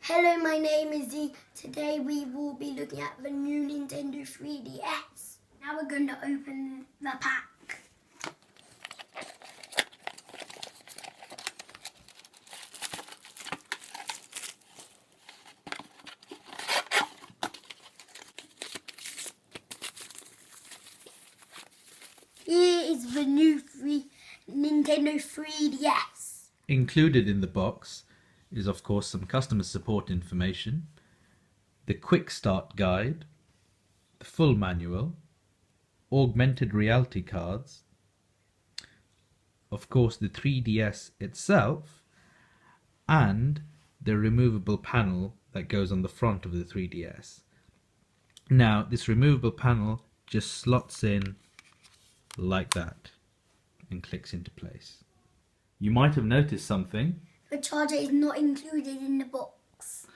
Hello, my name is Z. Today we will be looking at the new Nintendo 3DS. Now we're going to open the pack. Here is the new Nintendo 3DS. Included in the box is of course some customer support information, the quick start guide, the full manual, augmented reality cards, of course the 3DS itself, and the removable panel that goes on the front of the 3DS. Now this removable panel just slots in like that and clicks into place. You might have noticed something. The charger is not included in the box.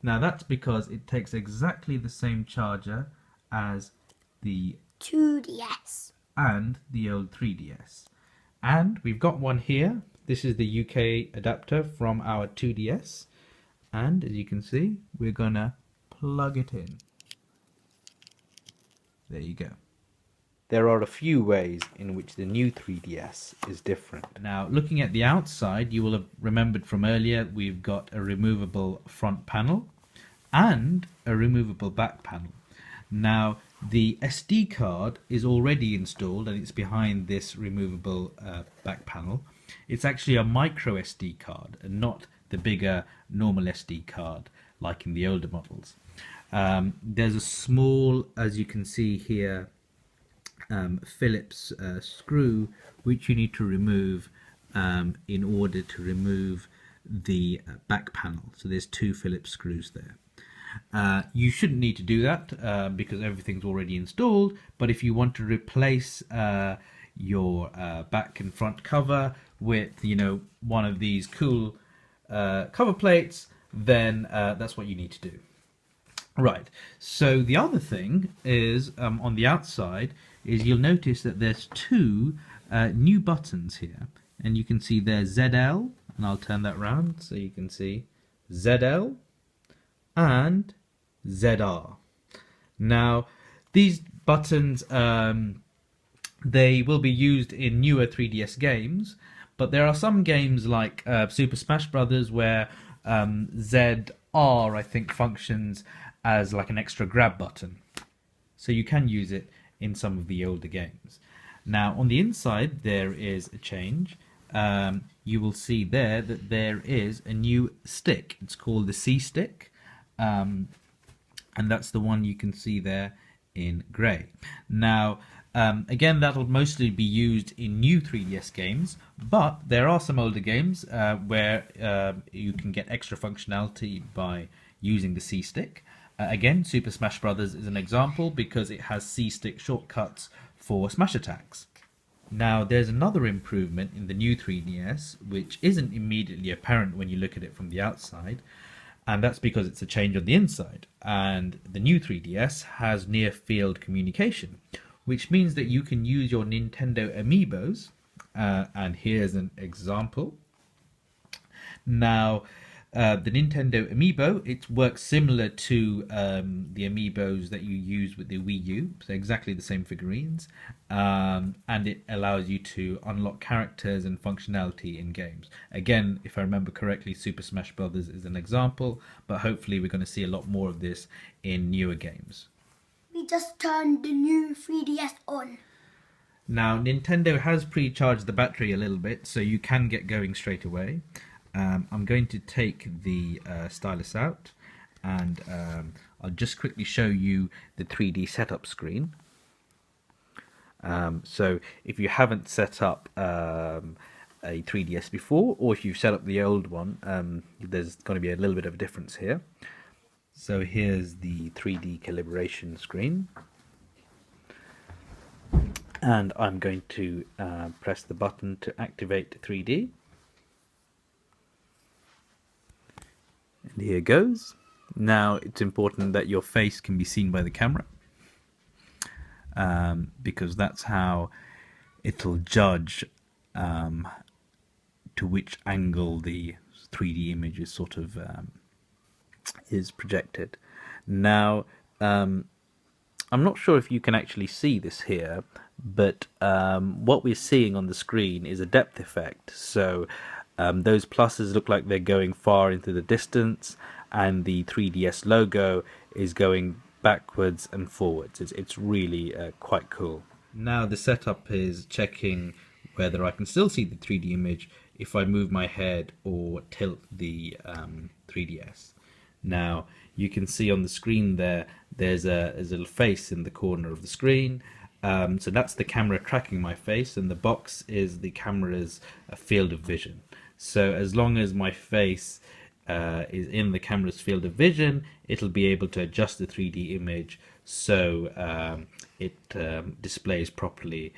Now that's because it takes exactly the same charger as the 2DS and the old 3DS. And we've got one here. This is the UK adapter from our 2DS. And as you can see, we're gonna plug it in. There you go. There are a few ways in which the new 3DS is different. Now, looking at the outside, you will have remembered from earlier, we've got a removable front panel and a removable back panel. Now, the SD card is already installed and it's behind this removable back panel. It's actually a micro SD card and not the bigger normal SD card like in the older models. There's a small, as you can see here, Phillips screw which you need to remove in order to remove the back panel. So there's two Phillips screws there. You shouldn't need to do that because everything's already installed, but if you want to replace your back and front cover with one of these cool cover plates, then that's what you need to do. Right, so the other thing is on the outside is you'll notice that there's two new buttons here, and you can see there's ZL, and I'll turn that round so you can see ZL and ZR. Now these buttons they will be used in newer 3DS games, but there are some games like Super Smash Brothers where ZR I think functions as like an extra grab button, so you can use it in some of the older games. Now on the inside there is a change. You will see there that there is a new stick. It's called the C stick, and that's the one you can see there in grey. Now again, that'll mostly be used in new 3DS games, but there are some older games where you can get extra functionality by using the C stick. Again, Super Smash Brothers is an example because it has C-stick shortcuts for smash attacks. Now, there's another improvement in the new 3DS which isn't immediately apparent when you look at it from the outside, and that's because it's a change on the inside. And the new 3DS has near-field communication, which means that you can use your Nintendo Amiibos, and here's an example. Now, the Nintendo Amiibo, it works similar to the Amiibos that you use with the Wii U, so exactly the same figurines, and it allows you to unlock characters and functionality in games. Again, if I remember correctly, Super Smash Brothers is an example, but hopefully we're going to see a lot more of this in newer games. We just turned the new 3DS on. Now, Nintendo has pre-charged the battery a little bit, so you can get going straight away. I'm going to take the stylus out, and I'll just quickly show you the 3D setup screen. So if you haven't set up a 3DS before, or if you've set up the old one, there's going to be a little bit of a difference here. So here's the 3D calibration screen, and I'm going to press the button to activate 3D. And here goes. Now it's important that your face can be seen by the camera, because that's how it'll judge to which angle the 3D image is sort of is projected. Now, I'm not sure if you can actually see this here, but what we're seeing on the screen is a depth effect. So those pluses look like they're going far into the distance, and the 3DS logo is going backwards and forwards. It's really quite cool. Now the setup is checking whether I can still see the 3D image if I move my head or tilt the 3DS. Now you can see on the screen there's a little face in the corner of the screen. So that's the camera tracking my face, and the box is the camera's field of vision. So as long as my face is in the camera's field of vision, it'll be able to adjust the 3D image so it displays properly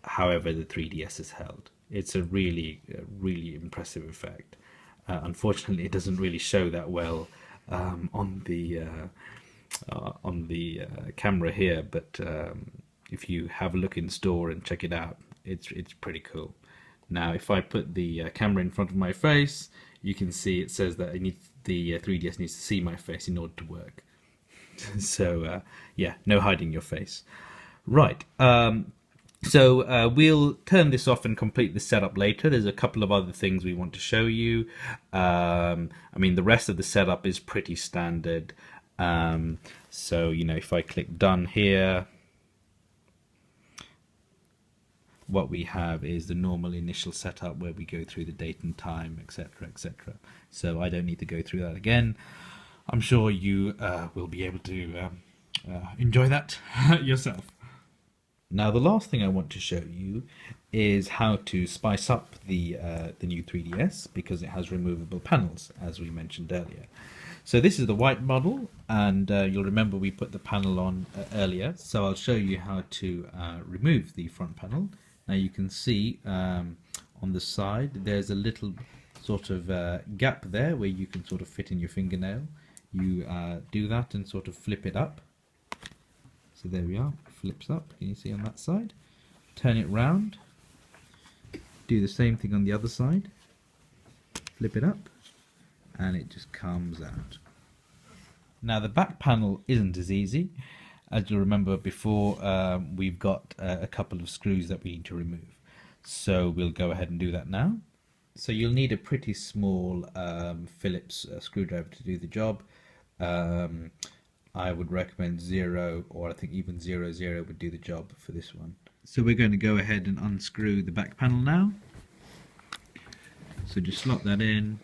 however the 3DS is held. It's a really impressive effect. Unfortunately, it doesn't really show that well on the camera here, but if you have a look in store and check it out, it's pretty cool. Now, if I put the camera in front of my face, you can see it says that the 3DS needs to see my face in order to work. So yeah, no hiding your face. Right. So we'll turn this off and complete the setup later. There's a couple of other things we want to show you. I mean, the rest of the setup is pretty standard. So, you know, if I click done here, what we have is the normal initial setup where we go through the date and time, etc., etc. So I don't need to go through that again. I'm sure you will be able to enjoy that yourself. Now, the last thing I want to show you is how to spice up the new 3DS, because it has removable panels, as we mentioned earlier. So this is the white model, and you'll remember we put the panel on earlier, so I'll show you how to remove the front panel. Now you can see on the side there's a little sort of gap there where you can sort of fit in your fingernail. You do that and sort of flip it up. So there we are, flips up, can you see on that side? Turn it round, do the same thing on the other side, flip it up, and it just comes out. Now the back panel isn't as easy. As you'll remember before, we've got a couple of screws that we need to remove. So we'll go ahead and do that now. So you'll need a pretty small Phillips screwdriver to do the job. I would recommend 0, or I think even 00 would do the job for this one. So we're going to go ahead and unscrew the back panel now. So just slot that in,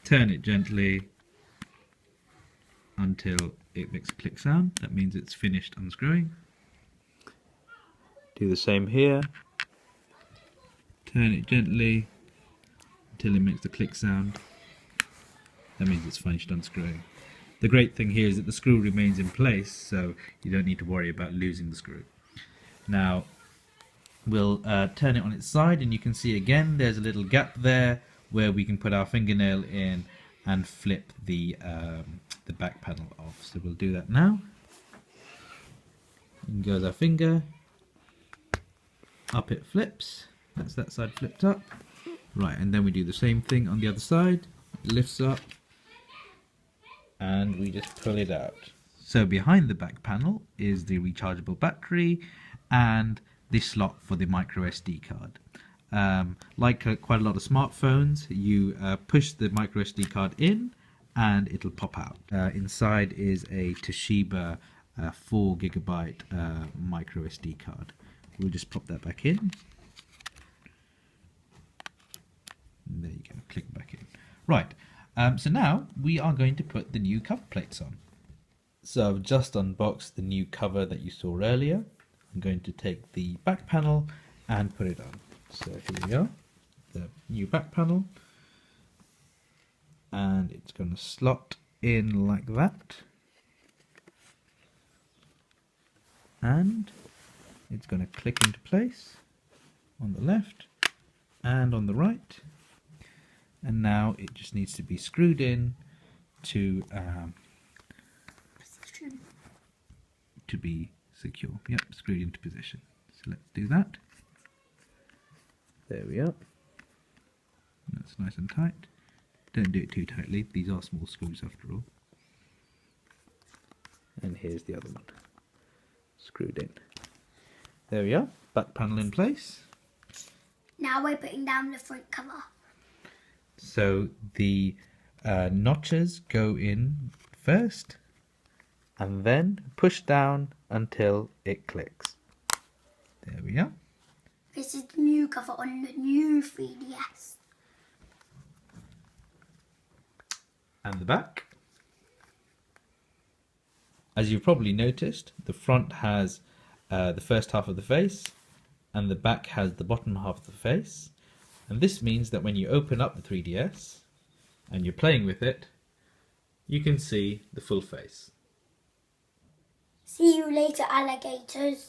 turn it gently until it makes a click sound. That means it's finished unscrewing. Do the same here. Turn it gently until it makes the click sound. That means it's finished unscrewing. The great thing here is that the screw remains in place, so you don't need to worry about losing the screw. Now we'll turn it on its side, and you can see again there's a little gap there where we can put our fingernail in and flip the back panel off. So we'll do that now. In goes our finger, up it flips. That's that side flipped up. Right, and then we do the same thing on the other side. It lifts up, and we just pull it out. So behind the back panel is the rechargeable battery and the slot for the micro SD card. Like quite a lot of smartphones, you push the micro SD card in and it'll pop out. Inside is a Toshiba 4GB micro SD card. We'll just pop that back in. And there you go, click back in. Right, so now we are going to put the new cover plates on. So I've just unboxed the new cover that you saw earlier. I'm going to take the back panel and put it on. So here we are, the new back panel, and it's going to slot in like that, and it's going to click into place on the left and on the right, and now it just needs to be screwed in to be secure. Yep, screwed into position. So let's do that. There we are. That's nice and tight. Don't do it too tightly, these are small screws after all. And here's the other one, screwed in. There we are, back panel in place. Now we're putting down the front cover. So the notches go in first and then push down until it clicks. There we are. This is the new cover on the new 3DS. And the back. As you've probably noticed, the front has the first half of the face and the back has the bottom half of the face. And this means that when you open up the 3DS and you're playing with it, you can see the full face. See you later, alligators.